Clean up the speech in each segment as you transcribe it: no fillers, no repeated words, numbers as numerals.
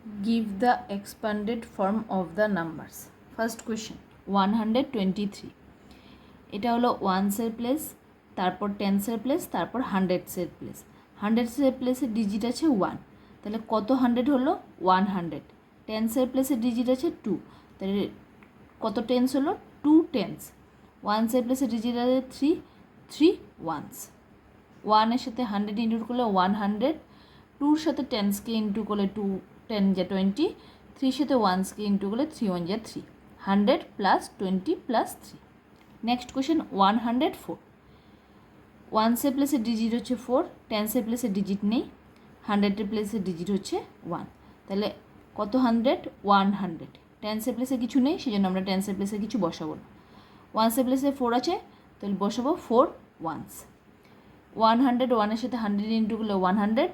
Give the expanded form of the numbers. First question 123. এটা হলো ওয়ান্সের place, তারপর টেন্সের প্লেস, তারপর হান্ড্রেডসের প্লেস। হান্ড্রেডসের প্লেসের ডিজিট আছে 1, তাহলে কত হান্ড্রেড হলো 100। টেন্সের প্লেসের ডিজিট আছে 2, তাহলে কত টেন্স হলো 2 টেন্স। ওয়ান্সের প্লেসের ডিজিট আছে 3 ওয়ান্স। 1 এর সাথে 100 ইন্টু করলে 100, 2-র সাথে টেন্সকে ইন্টু করলে 2 10 যা 20, 3-র সাথে ওয়ান্সকে ইন্টু করলে 3 1 যা 3, 100 প্লাস 20 প্লাস 3। Next question 104। ওয়ান্সের প্লেসের ডিজিট হচ্ছে 4, টেন্সের প্লেসের ডিজিট নেই, হান্ড্রেডের প্লেসের ডিজিট হচ্ছে 1, তাহলে কত 100 100। টেন্সের প্লেসে কিছু নেই, সেই জন্য আমরা টেন্সের প্লেসে কিছু বসাবো না। ওয়ান্সের প্লেসে 4 আছে, তাহলে বসাবো 4 ওয়ান্স। 101-এর সাথে 100 ইন্টু করলে 100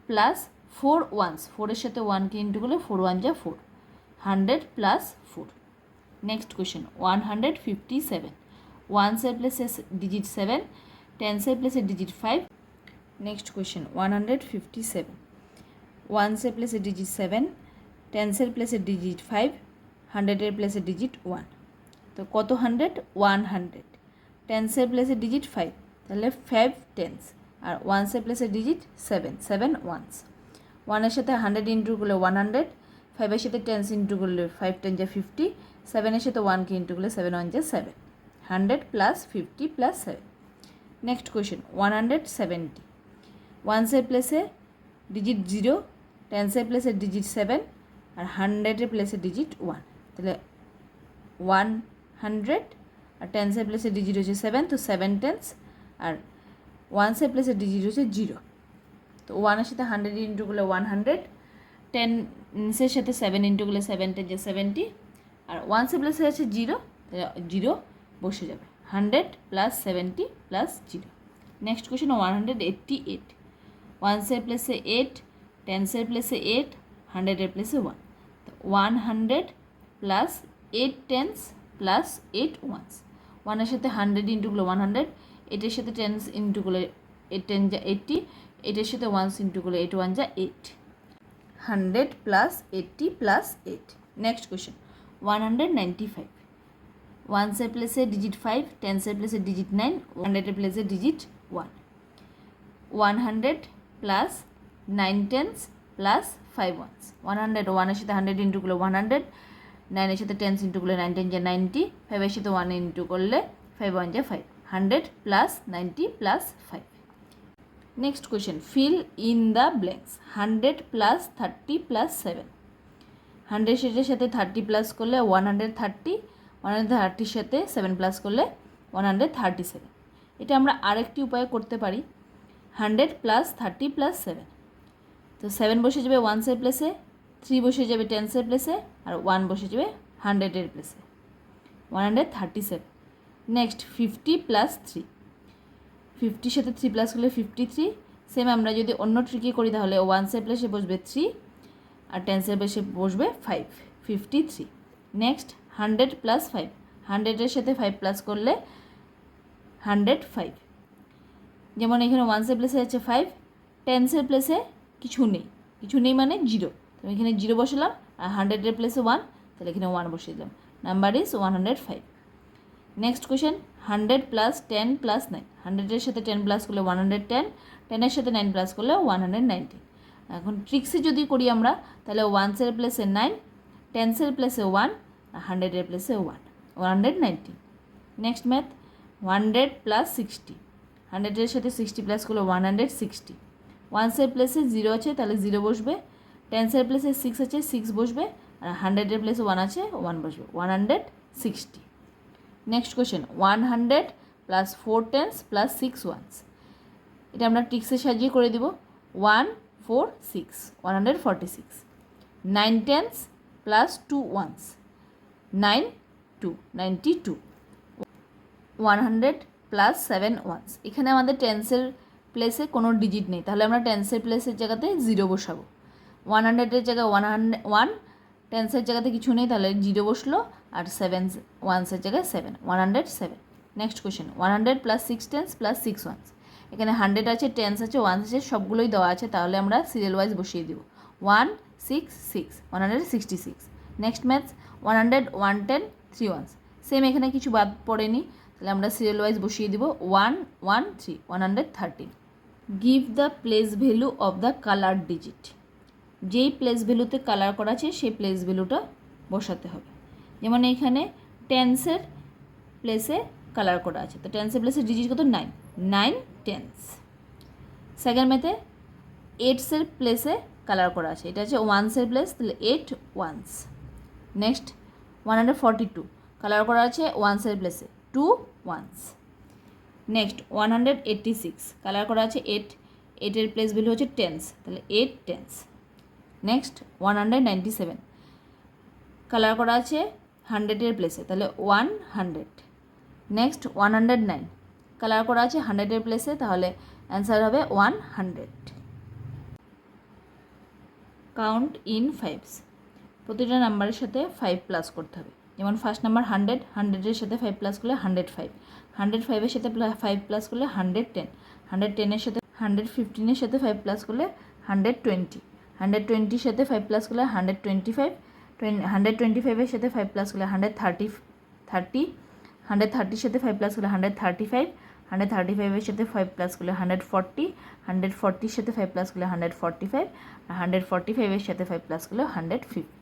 প্লাস 4 ওয়ান্স, 4-এর সাথে 1কে ইন্টু করলে 4 1 যা 4, 100 প্লাস 4। Next question 157। ওয়ান্সের প্লেসে ডিজিট 7, টেন্সের প্লেসে ডিজিট 5। Next question 157। ওয়ান্সের প্লেসে ডিজিট 7, টেন্সের প্লেসে ডিজিট 5, হান্ড্রেডের প্লেসে ডিজিট 1, তো কত 100 100। টেন্সের প্লেসে ডিজিট 5, তাহলে 5 টেন্স, আর ওয়ান্সের প্লেসে ডিজিট 7 ওয়ান্স। 1-এর সাথে 100 ইন্টু করলে 100, 5-এর সাথে টেন্স ইন্টু করলে 5 10 যা 50, 7-এর সাথে 1কে ইন্টু করলে 7 1 যা 7, 100 প্লাস 50 প্লাস 7। Next question 170। ওয়ান্সের প্লেসে ডিজিট 0, টেন্সের প্লেসে ডিজিট 7, আর হান্ড্রেডের প্লেসে ডিজিট 1, তাহলে 100, আর টেন্সের প্লেসে ডিজিট হচ্ছে 7, তো 7 টেন্স, আর ওয়ান্সের প্লেসে ডিজিট হচ্ছে 0, তো 1-এর সাথে 100 ইন্টু করলে 100, টেন্সের সাথে 7 ইন্টু করলে 7 10 যা 70, আর ওয়ান্সের প্লেসে আছে 0, তাহলে 0 বসে যাবে, 100 প্লাস 70 প্লাস 0। Next question 188। ওয়ান্সের প্লেসে 8, টেন্সের প্লেসে 8, হান্ড্রেডের প্লেসে 1, তো 100 প্লাস 8 টেন্স প্লাস 8 ওয়ান্স। 1-এর সাথে 100 ইন্টু করলে 100, 8-এর সাথে টেন্স ইন্টু করলে 8 10 যা 80, 8-এর সাথে ওয়ান্স ইন্টু করলে 8 1 যা 8, 100 প্লাস 80 প্লাস 8। Next question 195। ওয়ান্সের প্লেসে ডিজিট 5, টেন্সের প্লেসে ডিজিট 9, হান্ড্রেডের প্লেসে digit 1, 100 plus 9 tens plus 5 ones. 100, 1-এর সাথে 100 ইন্টু করলে 100, 9-এর সাথে টেন্স ইন্টু করলে 9 10 যা 90, 5-এর সাথে 1 ইন্টু করলে 5 1 যা 5, 100 plus 90 plus 5। Next question fill in the blanks. 100 plus 30 plus 7। 100-এর সাথে 30 প্লাস করলে 130, 130-র সাথে 7 প্লাস করলে 137। এটা আমরা আরেকটি উপায়ে করতে পারি, 100 প্লাস 30 প্লাস 7, তো 7 বসে যাবে ওয়ান্সের প্লেসে, 3 বসে যাবে টেন্সের প্লেসে, আর 1 বসে যাবে হান্ড্রেডের প্লেসে, 137। Next 50 plus 3। 50-র সাথে 3 প্লাস করলে 53। সেম আমরা যদি অন্য ট্রিকে করি তাহলে ওয়ান্সের প্লেসে বসবে 3, আর টেন্সের প্লেসে বসবে 5, 53। Next 100 plus 5। 100-এর সাথে 5 প্লাস করলে 105। যেমন এখানে ওয়ান্সের প্লেসে আছে 5, টেন্সের প্লেসে কিছু নেই মানে 0, তো এখানে 0 বসালাম, আর 100-এর প্লেসে 1, তাহলে এখানে 1 বসিয়ে দিলাম, number is 105। Next question 100 plus 10 plus 9। 100-এর সাথে 10 প্লাস করলে 110, 10-এর সাথে 9 প্লাস করলে 190। এখন ট্রিক্সে যদি করি আমরা, তাহলে ওয়ান্সের প্লেসে 9, টেন্সের প্লেসে 1, আর 100-এর প্লেসে 1, 190। Next math 100 plus 60। 100-এর সাথে 60 প্লাস করলে 160। ওয়ান্সের প্লেসে 0 আছে, তাহলে 0 বসবে, টেন্সের প্লেসে 6 আছে, 6 বসবে, আর 100-এর প্লেসে 1 আছে, 1 বসবে, 160। Next question 100 plus 4 tens plus 6 ones. এটা আমরা ট্রিক্সে সাজিয়ে করে দিব, 146, 146। 9 tens plus 2 ones, 92, 92। 100 plus 7 ones. এখানে আমাদের টেন্সের প্লেসে কোনো ডিজিট নেই, তাহলে আমরা টেন্সের প্লেসের জায়গাতে 0 বসাবো। 100-এর জায়গায় 1, টেন্সের জায়গাতে কিছু নেই, তাহলে 0 বসলো, আর 7 ওয়ান্সের জায়গায় 7, 107। Next question 100 plus 6 tens plus 6 ones. এখানে 100 আছে, টেন্স আছে, ওয়ান্স আছে, সবগুলোই দেওয়া আছে, তাহলে আমরা সিরিয়াল ওয়াইজ বসিয়ে দিব, 1 166 নেক্সট ম্যাথস 100 110 3 ওয়ান্স সেম এখানে কিছু বাদ পড়েনি তাহলে আমরা সিরিয়াল ওয়াইজ বসিয়ে দিব 113 113 give the place value of the colour digit যেই প্লেস ভ্যালুতে কালার করা আছে সেই প্লেস ভ্যালুটা বসাতে হবে যেমন এইখানে টেন্সের প্লেসে কালার করা আছে তো টেন্সের প্লেসে ডিজিট কত 9 টেন্স সেকেন্ড মেথে এইটসের প্লেসে কালার করা আছে এটা হচ্ছে ওয়ান্সের প্লেস তাহলে 8 ওয়ান্স নেক্সট 142 কালার করা আছে ওয়ান্সের প্লেসে 2 ওয়ান্স নেক্সট 186 কালার করা আছে 8 এর প্লেস ভ্যালু হচ্ছে টেন্স তাহলে 8 টেন্স নেক্সট 197 কালার করা আছে 100 এর প্লেসে তাহলে 100 নেক্সট 109 কালার করা আছে 100 এর প্লেসে তাহলে অ্যান্সার হবে 100 কাউন্ট ইন ফাইভস প্রতিটা নাম্বারের সাথে 5 প্লাস করতে হবে যেমন ফার্স্ট নাম্বার 100 100 এর সাথে 5 প্লাস করলে 105 105 এর সাথে 5 প্লাস করলে 110 110 এর সাথে 115 এর সাথে 5 প্লাস করলে 120 120 এর সাথে 5 প্লাস করলে 125 125 এর সাথে 5 প্লাস করলে 130 130 এর সাথে 5 প্লাস করলে 135 135 এর সাথে 5 প্লাস করলে 140 140 এর সাথে 5 প্লাস করলে 145 145 এর সাথে 5 প্লাস করলে 150